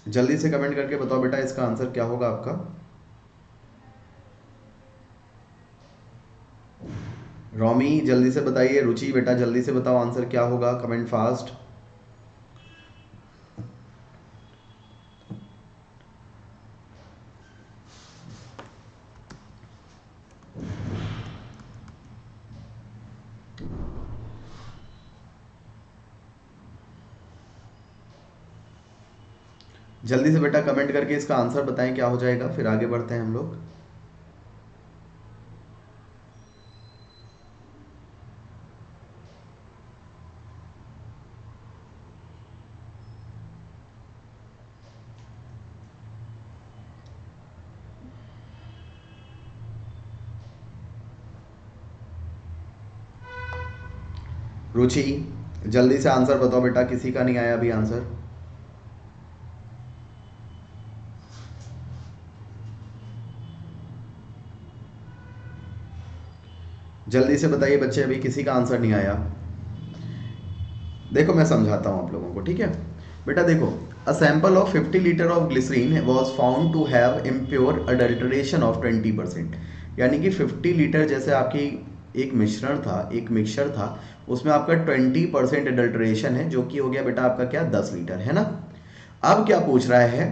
जल्दी से कमेंट करके बताओ बेटा इसका आंसर क्या होगा आपका। रोमी जल्दी से बताइए, रुचि बेटा जल्दी से बताओ आंसर क्या होगा, कमेंट फास्ट। जल्दी से बेटा कमेंट करके इसका आंसर बताएं क्या हो जाएगा, फिर आगे बढ़ते हैं हम लोग। रुचि जल्दी से आंसर बताओ बेटा, किसी का नहीं आया अभी आंसर। जल्दी से बताइए बच्चे, अभी किसी का आंसर नहीं आया। देखो मैं समझाता हूँ आप लोगों को, ठीक है। बेटा देखो, a sample of 50 litre of glycerine was found to have impure adulteration of 20%। यानी कि 50 लीटर जैसे आपकी एक मिश्रण था, एक मिक्सचर था, उसमें आपका 20% अडल्ट्रेशन है, जो कि हो गया बेटा आपका क्या 10 लीटर, है ना। अब क्या पूछ रहा है,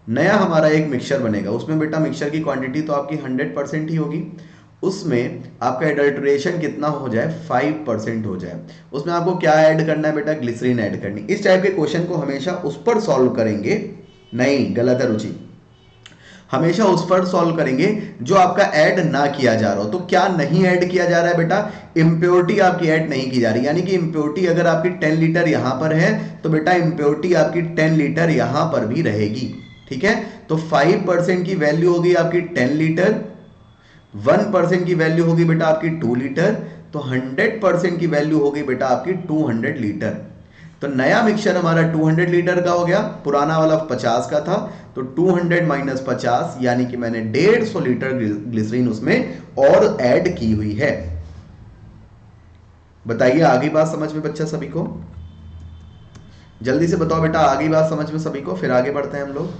नया हमारा एक मिक्सचर बनेगा, उसमें बेटा मिक्सचर की क्वांटिटी तो आपकी 100% ही होगी, उसमें आपका एडल्ट्रेशन कितना हो जाए 5% हो जाए। उसमें आपको क्या ऐड करना है बेटा, ग्लिसरीन ऐड करनी। इस टाइप के क्वेश्चन को हमेशा उस पर सॉल्व करेंगे, नहीं गलत है रुचि, हमेशा उस पर सॉल्व करेंगे जो आपका ऐड ना किया जा रहा हो। तो क्या नहीं ऐड किया जा रहा है बेटा, इम्प्योरिटी आपकी ऐड नहीं की जा रही, यानी कि इम्प्योरिटी अगर आपकी 10 लीटर यहां पर है तो बेटा इम्प्योरिटी आपकी 10 लीटर यहां पर भी रहेगी, ठीक है। तो 5% की वैल्यू होगी आपकी 10 लीटर, 1% की वैल्यू होगी बेटा आपकी 2 लीटर, तो 100% की वैल्यू होगी बेटा आपकी 200 लीटर। तो नया मिक्सचर हमारा 200 लीटर का हो गया, पुराना वाला 50 का था। तो 200 माइनस 50, यानी कि मैंने 150 लीटर ग्लिसरीन उसमें और ऐड की हुई है। बताइए आगे बात समझ में बच्चा सभी को, जल्दी से बताओ बेटा आगे बात समझ में सभी को, फिर आगे बढ़ते हैं हम लोग।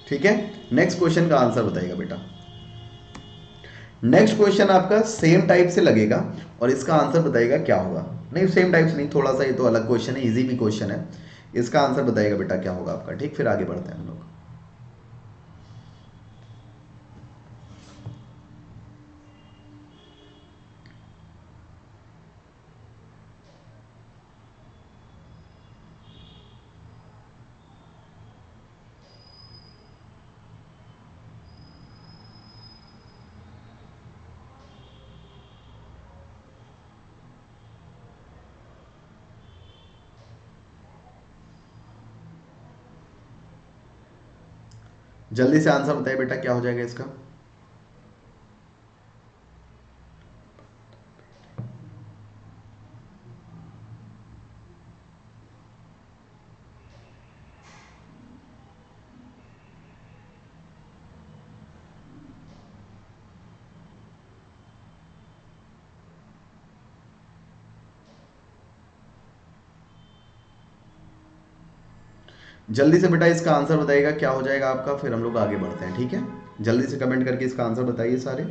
ठीक है, नेक्स्ट क्वेश्चन का आंसर बताइएगा बेटा। नेक्स्ट क्वेश्चन आपका सेम टाइप से लगेगा और इसका आंसर बताइएगा क्या होगा। नहीं, सेम टाइप से नहीं, थोड़ा सा ये तो अलग क्वेश्चन है, इजी भी क्वेश्चन है। इसका आंसर बताइएगा बेटा क्या होगा आपका। ठीक, फिर आगे बढ़ते हैं हम लोग। जल्दी से आंसर बताइए बेटा क्या हो जाएगा इसका। जल्दी से बेटा इसका आंसर बताइएगा क्या हो जाएगा आपका, फिर हम लोग आगे बढ़ते हैं। ठीक है, जल्दी से कमेंट करके इसका आंसर बताइए सारे।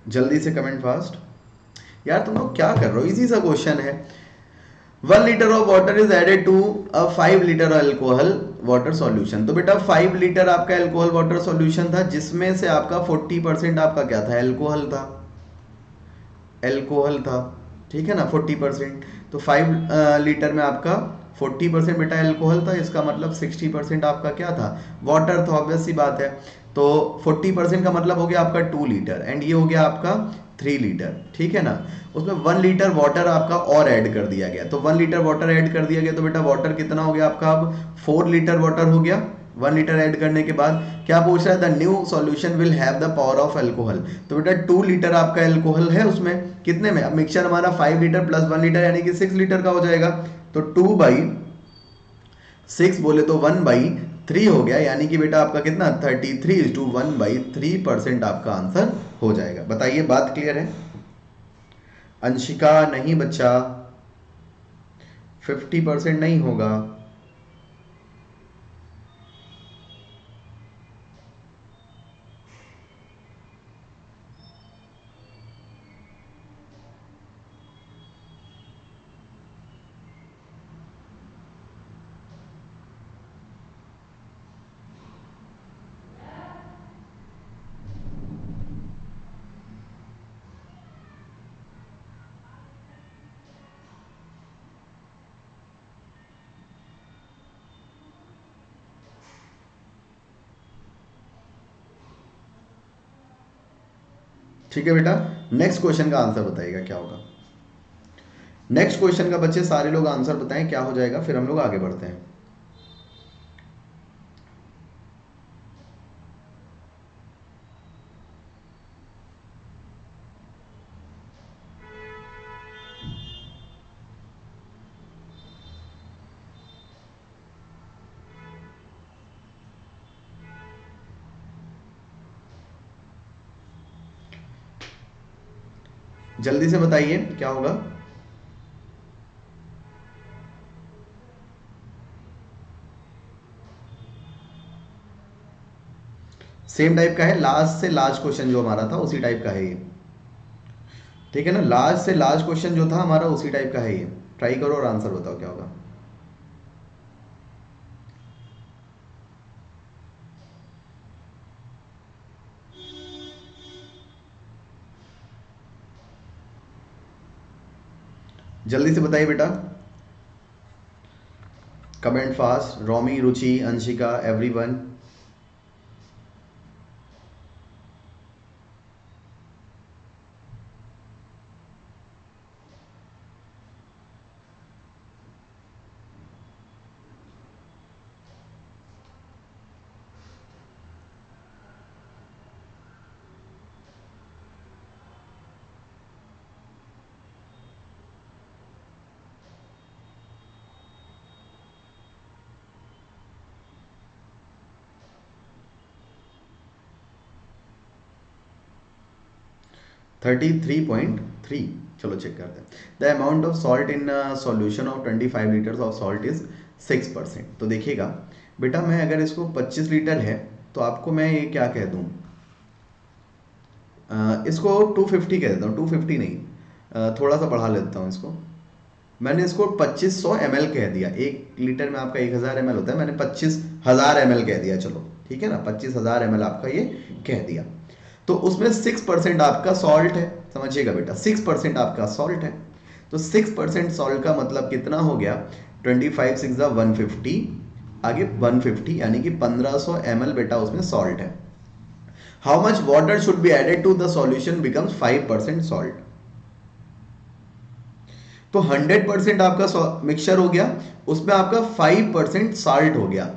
जल्दी से कमेंट फास्ट। यार तुम लोग क्या कर रहे हो, इजी सा क्वेश्चन है। 1 litre of water is added to a 5 litre alcohol water solution. तो बेटा 5 लीटर आपका अल्कोहल वाटर सॉल्यूशन था, जिसमें से आपका 40% आपका क्या था, अल्कोहल था। अल्कोहल था, ठीक है ना, 40%। तो 5 लीटर में आपका 40% बेटा अल्कोहल था, इसका मतलब 60% आपका क्या था, वाटर था। ऑब्वियस सी बात है। तो 40% का मतलब हो गया आपका 2 लीटर, एंड ये हो गया आपका 3 लीटर, ठीक है ना। उसमें 1 लीटर वाटर आपका और ऐड कर दिया गया, तो 1 लीटर वाटर ऐड कर दिया गया, तो बेटा वाटर कितना हो गया आपका, अब 4 लीटर वाटर हो गया। 1 लीटर ऐड करने के बाद क्या पूछ रहा है, the new solution will have the power of alcohol. तो बेटा 2 लीटर आपका अल्कोहल है उसमें, कितने में, अब मिक्सचर हमारा 5 लीटर प्लस 1 लीटर यानी कि 6 लीटर का हो जाएगा। तो 2/6 बोले तो 1/3 हो गया, यानी कि बेटा आपका कितना, 33:1/3% आपका आंसर हो जाएगा। बताइए बात क्लियर है। अंशिका नहीं बच्चा, 50% नहीं होगा। ठीक है बेटा, नेक्स्ट क्वेश्चन का आंसर बताइएगा क्या होगा। नेक्स्ट क्वेश्चन का बच्चे सारे लोग आंसर बताएं क्या हो जाएगा, फिर हम लोग आगे बढ़ते हैं। जल्दी से बताइए क्या होगा। सेम टाइप का है, लास्ट से लास्ट क्वेश्चन जो हमारा था उसी टाइप का है ये। ठीक है ना, लास्ट से लास्ट क्वेश्चन जो था हमारा उसी टाइप का है ये। ट्राई करो और आंसर बताओ क्या होगा। जल्दी से बताइए बेटा, कमेंट फास्ट, रोमी, रुचि, अंशिका, एवरीवन। 33.3। चलो चेक करते हैं। The amount of salt in solution of 25 litres of salt is 6%। तो देखिएगा बेटा, मैं अगर इसको 25 लीटर है तो आपको मैं ये क्या कह दूँ, इसको 250 कह देता हूँ, 250 नहीं, थोड़ा सा बढ़ा लेता हूँ इसको। मैंने इसको 2500 ml कह दिया। 1 लीटर में आपका 1000 ml होता है, मैंने 25,000 ml कह दिया। चलो ठीक है ना, 25,000 ml आपका ये कह दिया। तो उसमें 6% आपका सॉल्ट है, समझिएगा बेटा, 6% आपका सॉल्ट है। तो 6% सॉल्ट का मतलब कितना हो गया, 25 6 150, आगे 150 यानी कि 1500 ml बेटा उसमें सॉल्ट है। How much water should be added to the solution becomes 5% salt. तो 100% आपका मिक्सचर हो गया, उसमें आपका 5% सॉल्ट हो गया।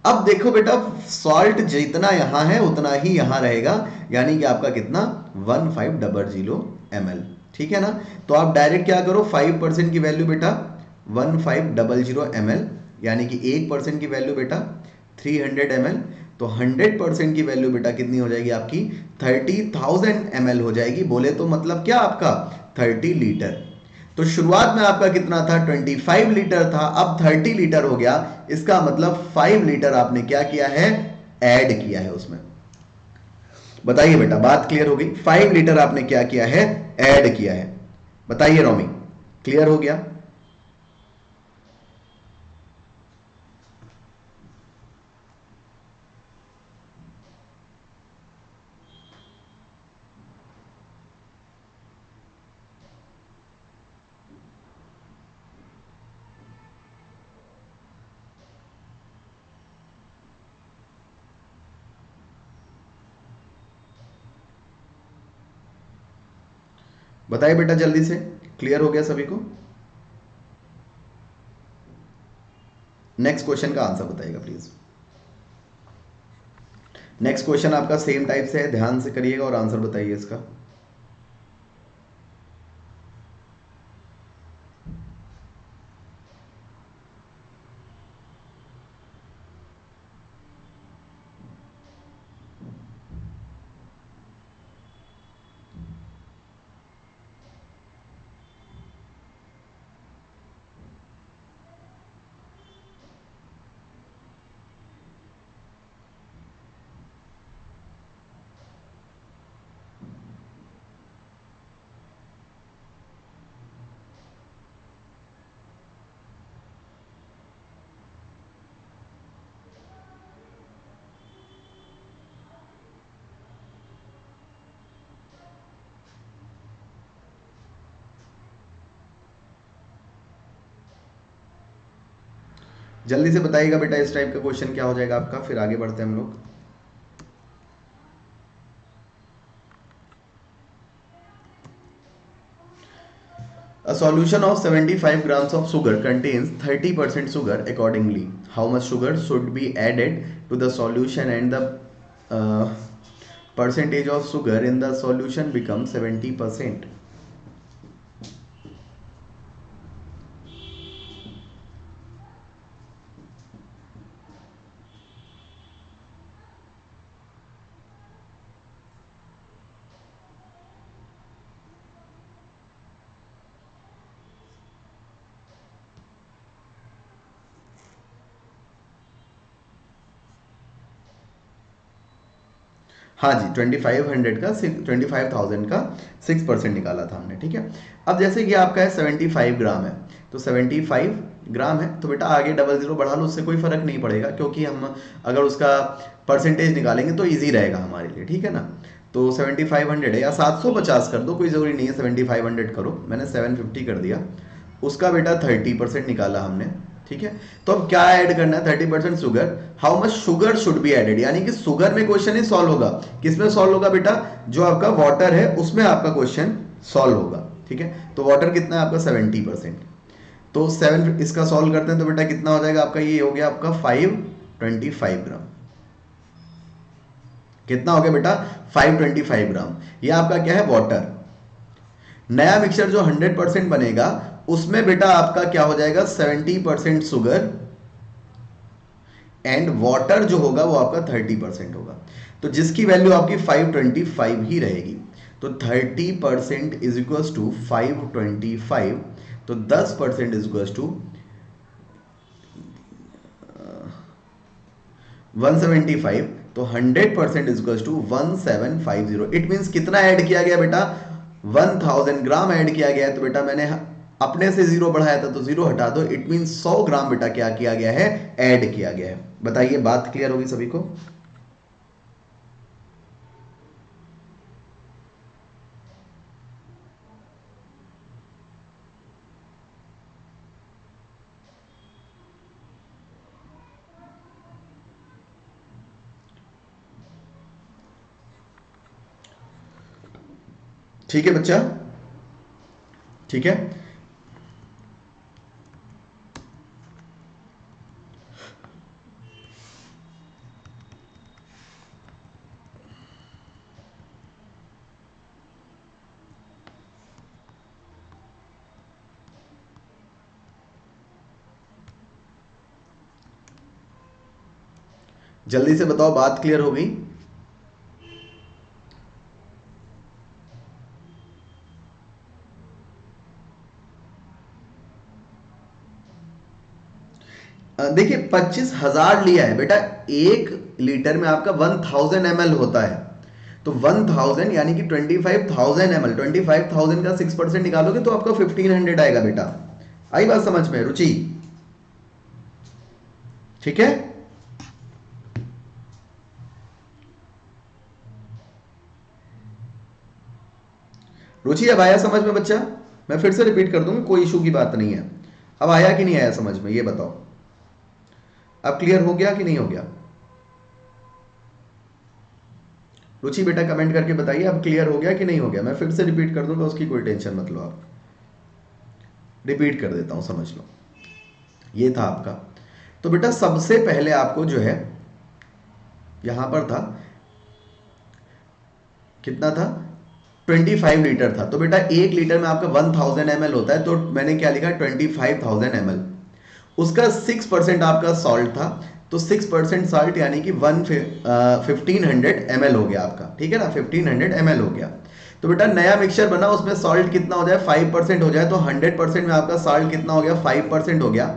अब देखो बेटा, सॉल्ट जितना यहां है उतना ही यहां रहेगा, यानी कि आपका कितना 1500 ml। ठीक है ना। तो आप डायरेक्ट क्या करो, 5% की वैल्यू बेटा 1500 ml, यानी कि 1% की वैल्यू बेटा 300 ml। तो 100% की वैल्यू बेटा कितनी हो जाएगी आपकी 30,000 ml हो जाएगी। बोले तो मतलब क्या आपका 30 लीटर। तो शुरुआत में आपका कितना था 25 लीटर था, अब 30 लीटर हो गया। इसका मतलब 5 लीटर आपने क्या किया है, ऐड किया है उसमें। बताइए बेटा, बात क्लियर हो गई। 5 लीटर आपने क्या किया है, ऐड किया है। बताइए रोमी, क्लियर हो गया। बताइए बेटा जल्दी से, क्लियर हो गया सभी को। नेक्स्ट क्वेश्चन का आंसर बताइएगा प्लीज। नेक्स्ट क्वेश्चन आपका सेम टाइप से है, ध्यान से करिएगा और आंसर बताइए इसका। जल्दी से बताइएगा बेटा, इस टाइप का क्वेश्चन क्या हो जाएगा आपका, फिर आगे बढ़ते हैं हम लोग। A solution of 75 grams of sugar contains 30% sugar. Accordingly, how much sugar should be added to the solution and the uh, percentage of sugar in the solution becomes 70%. हाँ जी, 2500 का 25,000 का 6% निकाला था हमने। ठीक है। अब जैसे कि आपका है 75 ग्राम है, तो 75 ग्राम है तो बेटा आगे डबल जीरो बढ़ा लो, उससे कोई फर्क नहीं पड़ेगा, क्योंकि हम अगर उसका परसेंटेज निकालेंगे तो इजी रहेगा हमारे लिए। ठीक है ना। तो 7500 है, या 750 कर दो, कोई ज़रूरी नहीं है 7500 करो, मैंने 750 कर दिया। उसका बेटा 30% निकाला हमने। ठीक है। तो अब क्या ऐड करना है, 30% sugar. How much sugar should be added, यानी कि शुगर में क्वेश्चन ही सॉल्व होगा। किसमें सॉल्व होगा बेटा, जो आपका वाटर है उसमें आपका क्वेश्चन सॉल्व होगा। ठीक है। तो वाटर कितना है आपका 70%। तो 7 इसका सॉल्व करते हैं तो बेटा कितना हो जाएगा आपका, ये हो गया आपका 525 ग्राम। कितना हो गया बेटा 525 ग्राम। ये आपका क्या है, वाटर। नया मिक्सचर जो 100% बनेगा उसमें बेटा आपका क्या हो जाएगा 70% शुगर, एंड वाटर जो होगा वो आपका 30% होगा। तो जिसकी वैल्यू आपकी 525 ही रहेगी। तो 30% इज इक्वल्स टू 525, तो 10% इज इक्वल्स टू 175, तो 100% is equals to 1750। It means कितना ऐड किया गया बेटा, 1000 ग्राम ऐड किया गया है। तो बेटा मैंने अपने से जीरो बढ़ाया था तो जीरो हटा दो, इट मीन्स 100 ग्राम बेटा क्या किया गया है, ऐड किया गया है। बताइए बात क्लियर होगी सभी को? ठीक है बच्चा, ठीक है। जल्दी से बताओ बात क्लियर हो गई? देखिए 25,000 लिया है बेटा, 1 लीटर में आपका 1000 ml होता है। तो 1000 यानी कि 25,000 ml, 25,000 का 6% निकालोगे तो आपका 1500 आएगा बेटा। आई बात समझ में रुचि? ठीक है। रुचि अब आया समझ में बच्चा? मैं फिर से रिपीट कर दूंगा, कोई इशू की बात नहीं है। अब आया कि नहीं आया समझ में, ये बताओ। अब क्लियर हो गया कि नहीं हो गया? रुचि बेटा कमेंट करके बताइए अब क्लियर हो गया कि नहीं हो गया। मैं फिर से रिपीट कर दूंगा, उसकी कोई टेंशन मत लो आप। रिपीट कर देता हूं, समझ लो। ये था आपका। तो बेटा सबसे पहले आपको जो है यहां पर था, कितना था, 25 लीटर था। तो बेटा 1 लीटर में आपका 1000 ml होता है, तो मैंने क्या लिखा, 25,000 ml। उसका 6% आपका सॉल्ट था, तो 6% सॉल्ट यानी कि 1500 ml हो गया आपका, ठीक है ना, 1500 ml हो गया। तो बेटा नया मिक्सचर बना, उसमें सॉल्ट कितना हो जाए, 5% हो जाए, तो 100% में आपका सॉल्ट कितना हो गया, 5% हो गया।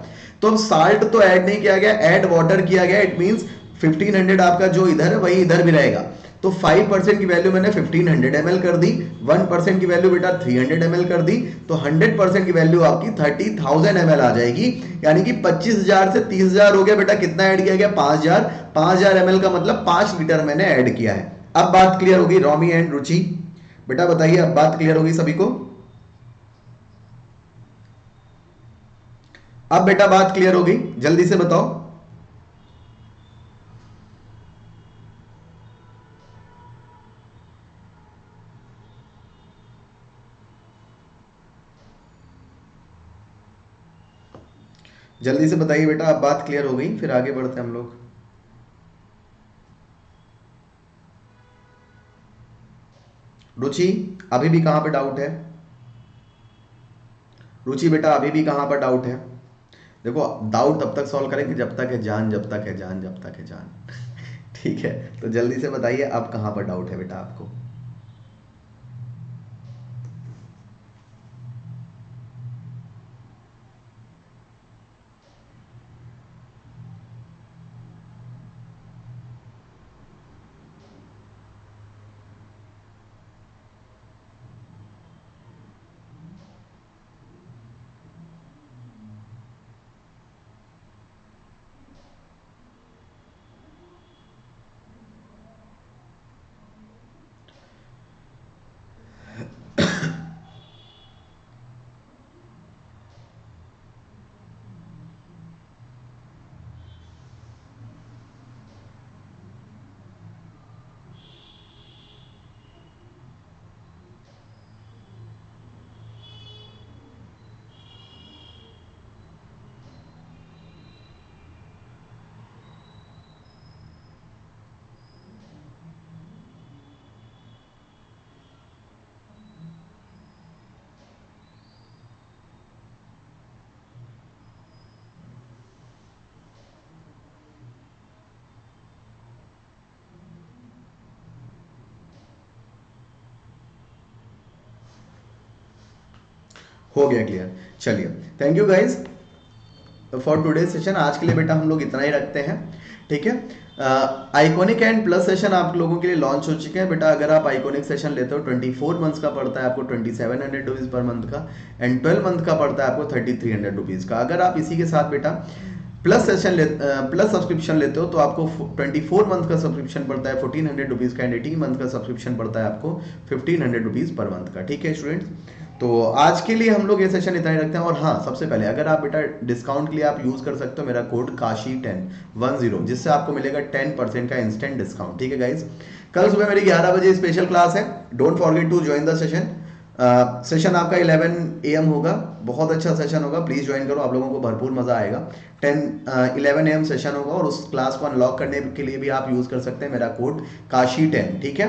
तो अब सॉल्ट तो ऐड नहीं किया गया, ऐड वाटर किया गया। इट मीन्स 1500 आपका जो इधर है वही इधर भी रहेगा। तो 5% की वैल्यू मैंने 1500 ml कर दी, 1% की वैल्यू बेटा 300 ml कर दी, तो 100% की वैल्यू आपकी 30,000 ml आ जाएगी। यानी कि 25,000 से 30,000 हो गया बेटा, कितना ऐड किया गया, 5,000। 5,000 ml का मतलब 5 लीटर मैंने ऐड किया है। अब बात क्लियर होगी रॉमी एंड रुचि? बेटा बताइए अब बात क्लियर होगी सभी को? अब बेटा बात क्लियर हो गई, जल्दी से बताओ। जल्दी से बताइए बेटा, अब बात क्लियर हो गई, फिर आगे बढ़ते हैं हम लोग। रुचि अभी भी कहां पे डाउट है? रुचि बेटा अभी भी कहां पर डाउट है? देखो डाउट तब तक सॉल्व करेंगे जब तक है जान, जब तक है जान, जब तक है जान। ठीक है, तो जल्दी से बताइए अब कहां पर डाउट है बेटा आपको? हो गया क्लियर। चलिए, thank you guys for today session. आज के लिए बेटा हम लोग इतना ही रखते हैं, ठीक है। आइकॉनिक एंड प्लस सेशन आप लोगों के लिए लॉन्च हो चुके हैं बेटा। अगर आप आइकॉनिक सेशन लेते हो 24 मंथ्स का पड़ता है आपको 2700 रुपीज़ पर मंथ का, एंड 12 मंथ का पड़ता है आपको 3300 रुपीज़ का। अगर आप इसी के साथ बेटा प्लस सब्सक्रिप्शन लेते हो तो आपको 24 मंथ का सब्सक्रिप्शन पड़ता है 1400 रुपीज़ का, एंड 18 मंथ का सब्सक्रिप्शन पड़ता है आपको 1500 रुपीज़ पर मंथ का, ठीक है स्टूडेंट्स। तो आज के लिए हम लोग ये सेशन इतना ही रखते हैं। और हाँ, सबसे पहले अगर आप बेटा डिस्काउंट के लिए आप यूज कर सकते हो मेरा कोड काशी10 जिससे आपको मिलेगा 10% का इंस्टेंट डिस्काउंट, ठीक है गाइज। कल सुबह मेरी 11 बजे स्पेशल क्लास है, don't forget to join the session. Session आपका 11 AM होगा, बहुत अच्छा सेशन होगा, प्लीज ज्वाइन करो, आप लोगों को भरपूर मजा आएगा। 11 AM सेशन होगा, और उस क्लास को अनलॉक करने के लिए भी आप यूज कर सकते हैं मेरा कोड काशी10, ठीक है।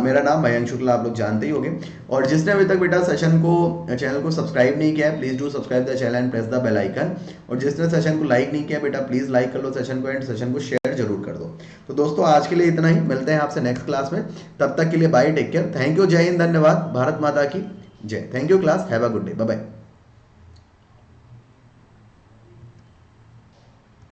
मेरा नाम मयंक शुक्ला, आप लोग जानते ही होंगे। और जिसने अभी तक बेटा चैनल को सब्सक्राइब नहीं किया है, please do subscribe the channel and press the bell icon. और जिसने सेशन को लाइक नहीं किया बेटा, प्लीज लाइक कर लो सेशन को, एंड सेशन को शेयर जरूर कर दो। तो दोस्तों आज के लिए इतना ही, मिलते हैं आपसे नेक्स्ट क्लास में, तब तक के लिए bye, take care, thank you, जय हिंद, धन्यवाद, भारत माता की जय। Thank you class, have a good day, bye bye.